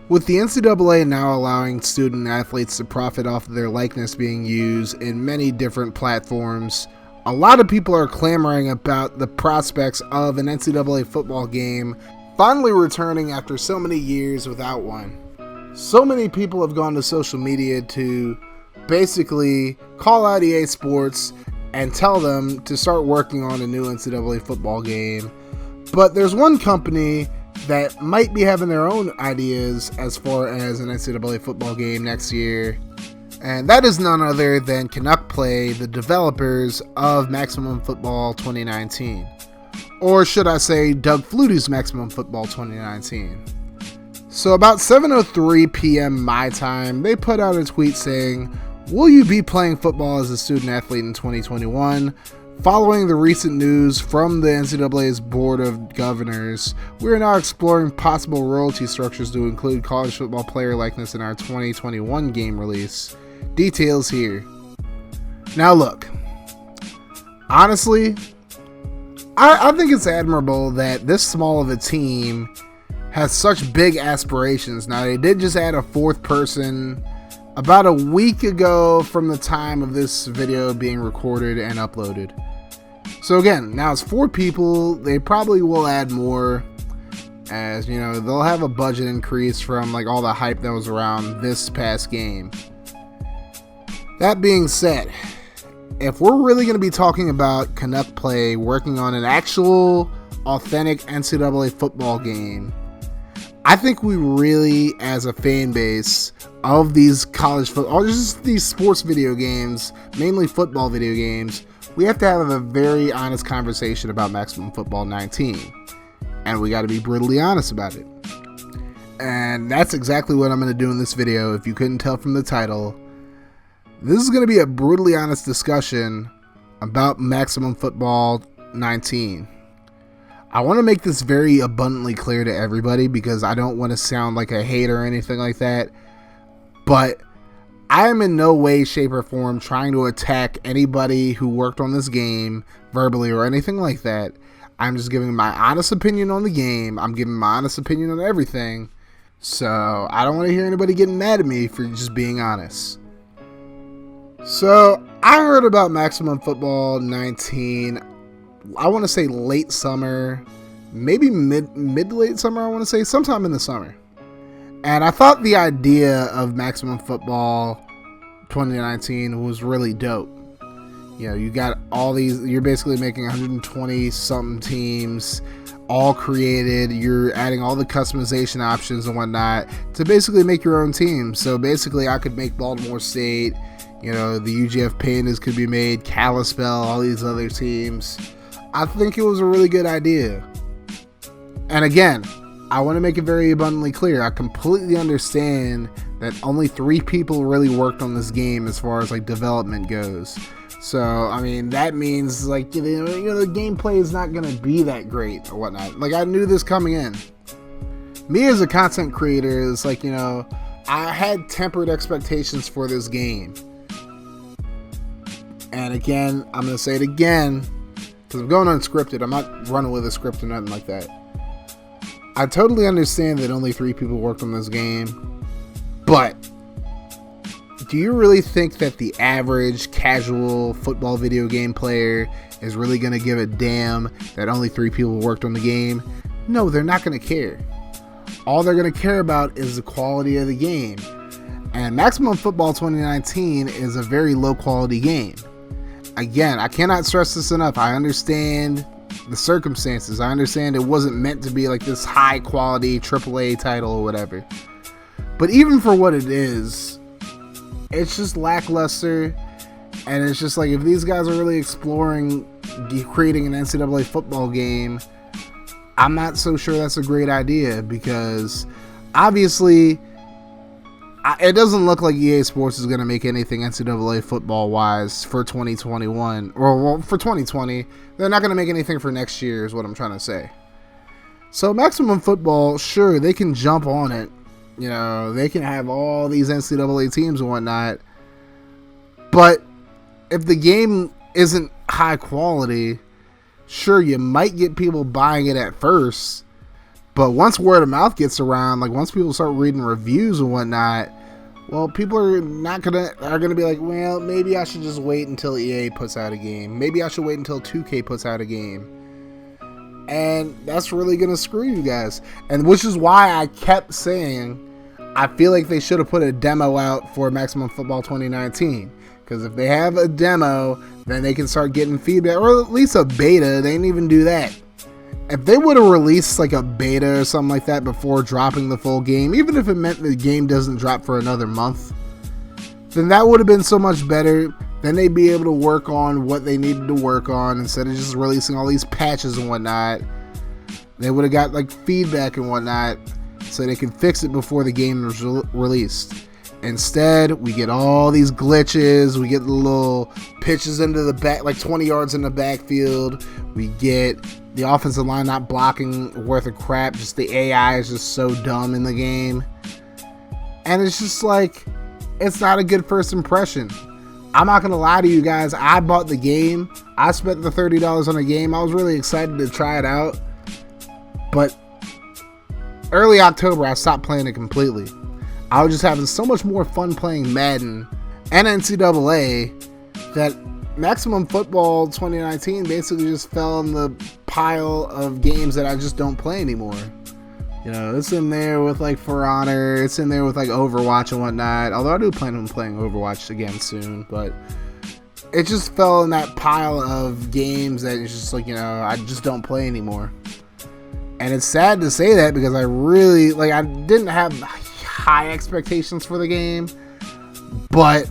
With the NCAA now allowing student athletes to profit off of their likeness being used in many different platforms, a lot of people are clamoring about the prospects of an NCAA football game finally returning after so many years without one. So many people have gone to social media to basically call out EA Sports and tell them to start working on a new NCAA football game. But there's one company that might be having their own ideas as far as an NCAA football game next year, and that is none other than Caz Plays, the developers of Maximum Football 2019. Or should I say Doug Flutie's Maximum Football 2019. So about 7:03 p.m. my time, they put out a tweet saying, "Will you be playing football as a student athlete in 2021? Following the recent news from the NCAA's Board of Governors, we are now exploring possible royalty structures to include college football player likeness in our 2021 game release. Details here." Now look, honestly, I think it's admirable that this small of a team has such big aspirations. Now, they did just add a fourth person about a week ago from the time of this video being recorded and uploaded. So again, now it's 4 people. They probably will add more, as you know, they'll have a budget increase from like all the hype that was around this past game. That being said, if we're really going to be talking about Caz Plays working on an actual authentic NCAA football game, I think we really, as a fan base of these college football, or just these sports video games, mainly football video games, we have to have a very honest conversation about Maximum Football 19. And we got to be brutally honest about it. And that's exactly what I'm going to do in this video. If you couldn't tell from the title, this is going to be a brutally honest discussion about Maximum Football 19. I want to make this very abundantly clear to everybody because I don't want to sound like a hater or anything like that. But I am in no way, shape, or form trying to attack anybody who worked on this game verbally or anything like that. I'm just giving my honest opinion on the game. I'm giving my honest opinion on everything. So I don't want to hear anybody getting mad at me for just being honest. So I heard about Maximum Football 19, I want to say late summer, maybe mid to late summer, I want to say sometime in the summer. And I thought the idea of Maximum Football 2019 was really dope. You know, you got all these, you're basically making 120 something teams, all created. You're adding all the customization options and whatnot to basically make your own team. So basically I could make Baltimore State, you know, the UGF Pandas could be made, Kalispell, all these other teams. I think it was a really good idea. And again, I want to make it very abundantly clear. I completely understand that only 3 people really worked on this game as far as like development goes. So, I mean, that means like, you know, the gameplay is not going to be that great or whatnot. Like, I knew this coming in. Me as a content creator is like, you know, I had tempered expectations for this game. And again, I'm going to say it again, because I'm going unscripted. I'm not running with a script or nothing like that. I totally understand that only 3 people worked on this game, but do you really think that the average casual football video game player is really going to give a damn that only 3 people worked on the game? No, they're not going to care. All they're going to care about is the quality of the game. And Maximum Football 2019 is a very low quality game. Again, I cannot stress this enough. I understand the circumstances. I understand it wasn't meant to be like this high quality AAA title or whatever. But even for what it is, it's just lackluster. And it's just like, if these guys are really exploring creating an NCAA football game, I'm not so sure that's a great idea, because obviously it doesn't look like EA Sports is going to make anything NCAA football wise for 2021, or well, for 2020. They're not going to make anything for next year is what I'm trying to say. So Maximum Football, sure, they can jump on it. You know, they can have all these NCAA teams and whatnot. But if the game isn't high quality, sure, you might get people buying it at first, But once word of mouth gets around, like once people start reading reviews and whatnot, well, people are gonna be like, well, maybe I should just wait until EA puts out a game. Maybe I should wait until 2K puts out a game. And that's really gonna screw you guys. And which is why I kept saying I feel like they should have put a demo out for Maximum Football 2019. Because if they have a demo, then they can start getting feedback, or at least a beta. They didn't even do that. If they would have released like a beta or something like that before dropping the full game, even if it meant the game doesn't drop for another month, then that would have been so much better. Then they'd be able to work on what they needed to work on instead of just releasing all these patches and whatnot. They would have got like feedback and whatnot so they can fix it before the game was released. Instead, we get all these glitches. We get the little pitches into the back, like 20 yards in the backfield. We get the offensive line not blocking worth of crap. Just the AI is just so dumb in the game. And it's just like, it's not a good first impression. I'm not going to lie to you guys. I bought the game. I spent the $30 on the game. I was really excited to try it out. But early October, I stopped playing it completely. I was just having so much more fun playing Madden and NCAA that Maximum Football 2019 basically just fell in the pile of games that I just don't play anymore. You know, it's in there with like For Honor, it's in there with like Overwatch and whatnot. Although I do plan on playing Overwatch again soon, but it just fell in that pile of games that it's just like, you know, I just don't play anymore. And it's sad to say that because I really, like, I didn't have high expectations for the game, but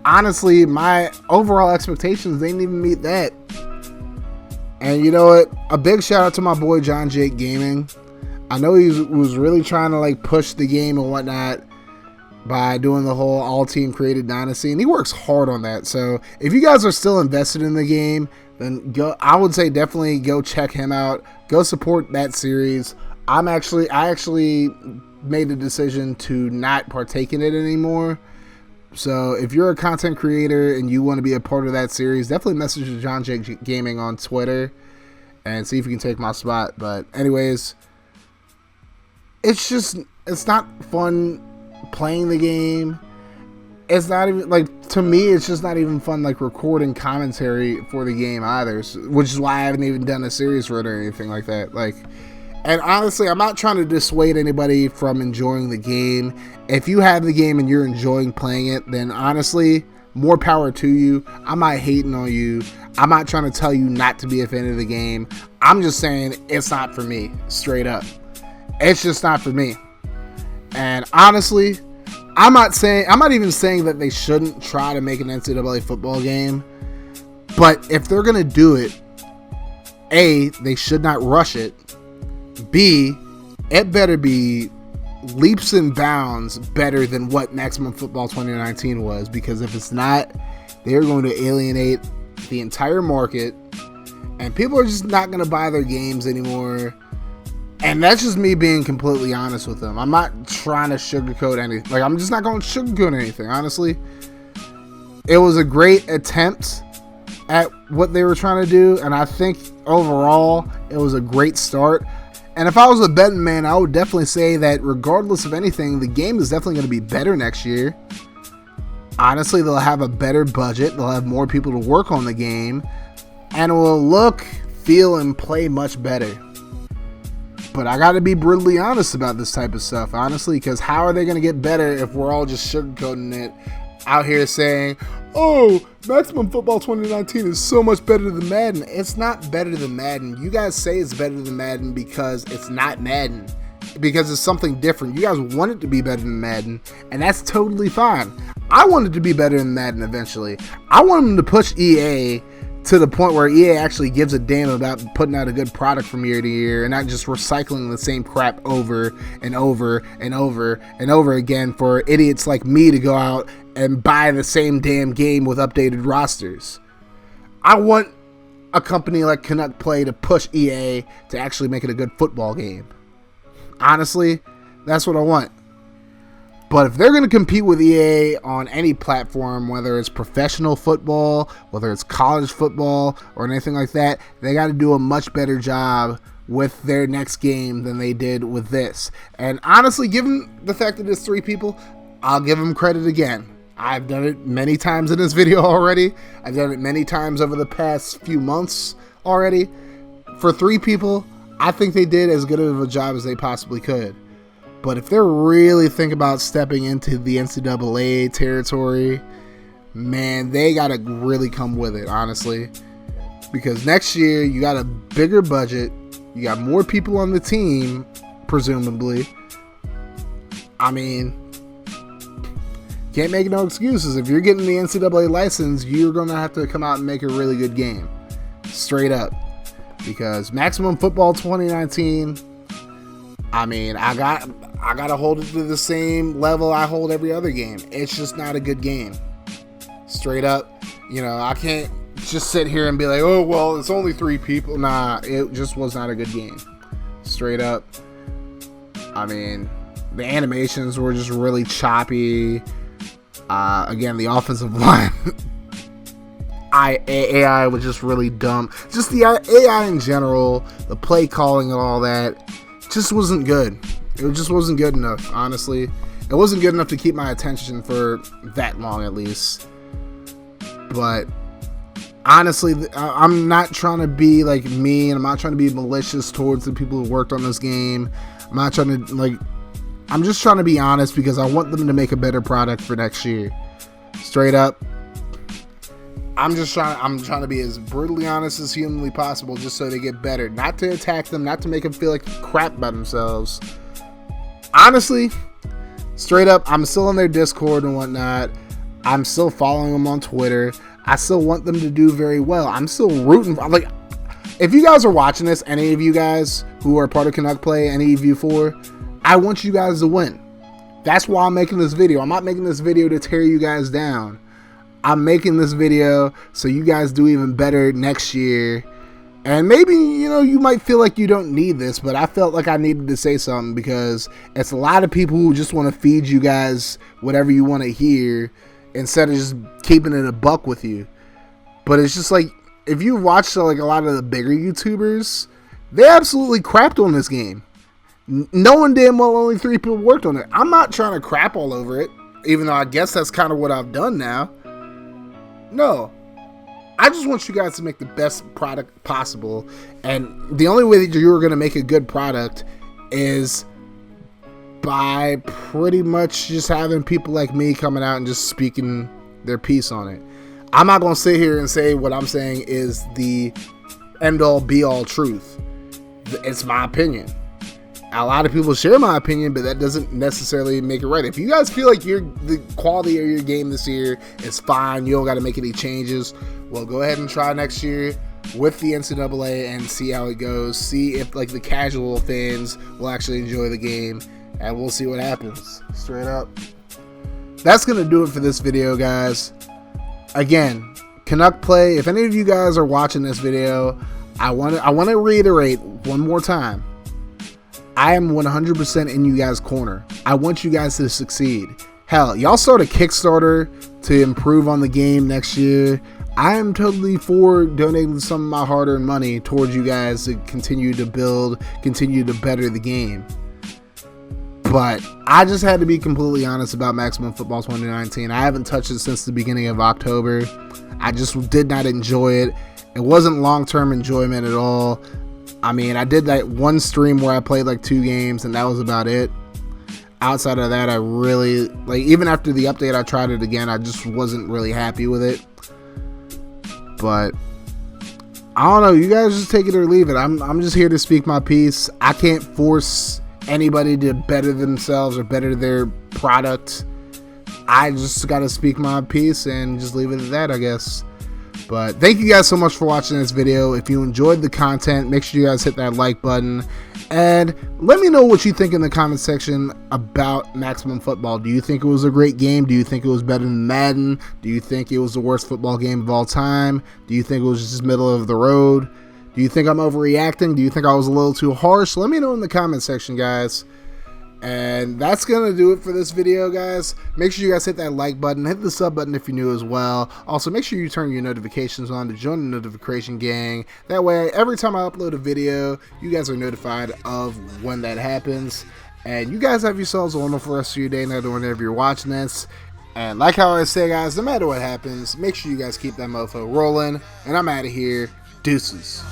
honestly, my overall expectations, they didn't even meet that. And you know what? A big shout out to my boy John Jake Gaming. I know he was really trying to like push the game and whatnot by doing the whole all team created dynasty, and he works hard on that. So if you guys are still invested in the game, then I would say definitely go check him out. Go support that series. I actually made the decision to not partake in it anymore. So if you're a content creator and you want to be a part of that series, definitely message John Jake Gaming on Twitter and see if you can take my spot. But anyways, it's not fun playing the game. It's not even like, to me, it's just not even fun like recording commentary for the game either, which is why I haven't even done a series for it or anything like that. Like, and honestly, I'm not trying to dissuade anybody from enjoying the game. If you have the game and you're enjoying playing it, then honestly, more power to you. I'm not hating on you. I'm not trying to tell you not to be a fan of the game. I'm just saying it's not for me, straight up. It's just not for me. And honestly, I'm not even saying that they shouldn't try to make an NCAA football game. But if they're going to do it, A, they should not rush it. B, it better be leaps and bounds better than what Maximum Football 2019 was, because if it's not, they're going to alienate the entire market and people are just not going to buy their games anymore. And that's just me being completely honest with them. I'm not trying to sugarcoat anything. Like, I'm just not going to sugarcoat anything, honestly. It was a great attempt at what they were trying to do, and I think overall it was a great start. And if I was a betting man, I would definitely say that regardless of anything, the game is definitely going to be better next year. Honestly, they'll have a better budget. They'll have more people to work on the game. And it will look, feel, and play much better. But I got to be brutally honest about this type of stuff, honestly, because how are they going to get better if we're all just sugarcoating it out here saying, oh, Maximum Football 2019 is so much better than Madden. It's not better than Madden. You guys say it's better than Madden because it's not Madden, because it's something different. You guys want it to be better than Madden, and that's totally fine. I want it to be better than Madden eventually. I want them to push EA to the point where EA actually gives a damn about putting out a good product from year to year and not just recycling the same crap over and over and over and over again for idiots like me to go out and buy the same damn game with updated rosters. I want a company like Caz Plays to push EA to actually make it a good football game. Honestly, that's what I want. But if they're going to compete with EA on any platform, whether it's professional football, whether it's college football, or anything like that, they got to do a much better job with their next game than they did with this. And honestly, given the fact that it's 3 people, I'll give them credit again. I've done it many times in this video already. I've done it many times over the past few months already. For 3 people, I think they did as good of a job as they possibly could. But if they're really thinking about stepping into the NCAA territory, man, they got to really come with it, honestly. Because next year, you got a bigger budget. You got more people on the team, presumably. I mean, can't make no excuses. If you're getting the NCAA license, you're going to have to come out and make a really good game. Straight up. Because Maximum Football 2019, I mean, I got to hold it to the same level I hold every other game. It's just not a good game. Straight up. You know, I can't just sit here and be like, oh, well, it's only 3 people. Nah, it just was not a good game. Straight up. I mean, the animations were just really choppy. Again, the offensive line, AI was just really dumb. Just the AI in general, the play calling and all that, just wasn't good. It just wasn't good enough, honestly. It wasn't good enough to keep my attention for that long, at least. But honestly, I'm not trying to be like mean. I'm not trying to be malicious towards the people who worked on this game. I'm not trying to I'm just trying to be honest because I want them to make a better product for next year. Straight up. I'm trying to be as brutally honest as humanly possible just so they get better. Not to attack them, not to make them feel like crap about themselves. Honestly, straight up, I'm still in their Discord and whatnot. I'm still following them on Twitter. I still want them to do very well. I'm still rooting for, if you guys are watching this, any of you guys who are part of Caz Play, any of you 4, I want you guys to win. That's why I'm making this video. I'm not making this video to tear you guys down. I'm making this video so you guys do even better next year. And maybe, you might feel like you don't need this, but I felt like I needed to say something because it's a lot of people who just want to feed you guys whatever you want to hear instead of just keeping it a buck with you. But it's just like, if you watch a lot of the bigger YouTubers, they absolutely crapped on this game. Knowing damn well only 3 people worked on it. I'm not trying to crap all over it, even though I guess that's kind of what I've done now. No. I just want you guys to make the best product possible. And the only way that you're going to make a good product is by pretty much just having people like me coming out and just speaking their piece on it. I'm not going to sit here and say what I'm saying is the end-all, be-all truth. It's my opinion. A lot of people share my opinion, but that doesn't necessarily make it right. If you guys feel like the quality of your game this year is fine, you don't got to make any changes, well, go ahead and try next year with the NCAA and see how it goes. See if the casual fans will actually enjoy the game, and we'll see what happens. Straight up. That's going to do it for this video, guys. Again, Caz Play, if any of you guys are watching this video, I want to reiterate one more time. I am 100% in you guys' corner. I want you guys to succeed. Hell, y'all start a Kickstarter to improve on the game next year. I am totally for donating some of my hard-earned money towards you guys to continue to build, continue to better the game. But I just had to be completely honest about Maximum Football 2019. I haven't touched it since the beginning of October. I just did not enjoy it. It wasn't long-term enjoyment at all. I mean, I did that one stream where I played 2 games, and that was about it. Outside of that, I really, even after the update, I tried it again. I just wasn't really happy with it. But I don't know. You guys just take it or leave it. I'm just here to speak my piece. I can't force anybody to better themselves or better their product. I just got to speak my piece and just leave it at that, I guess. But thank you guys so much for watching this video. If you enjoyed the content, make sure you guys hit that like button. And let me know what you think in the comment section about Maximum Football. Do you think it was a great game? Do you think it was better than Madden? Do you think it was the worst football game of all time? Do you think it was just middle of the road? Do you think I'm overreacting? Do you think I was a little too harsh? Let me know in the comment section, guys. And that's gonna do it for this video, guys. Make sure you guys hit that like button, hit the sub button if you're new as well. Also, make sure you turn your notifications on to join the notification gang. That way, every time I upload a video, you guys are notified of when that happens. And you guys have yourselves a wonderful rest of your day now, whenever you're watching this. And like how I say, guys, no matter what happens, make sure you guys keep that mofo rolling. And I'm out of here. Deuces.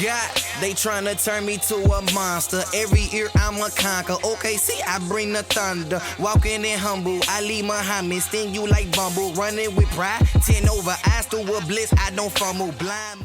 God, they tryna turn me to a monster. Every year I'm a conquer. Okay, see, I bring the thunder. Walking in humble, I leave Muhammad. Sting you like Bumble. Running with pride, 10 over. Eyes through a bliss, I don't fumble. Blind.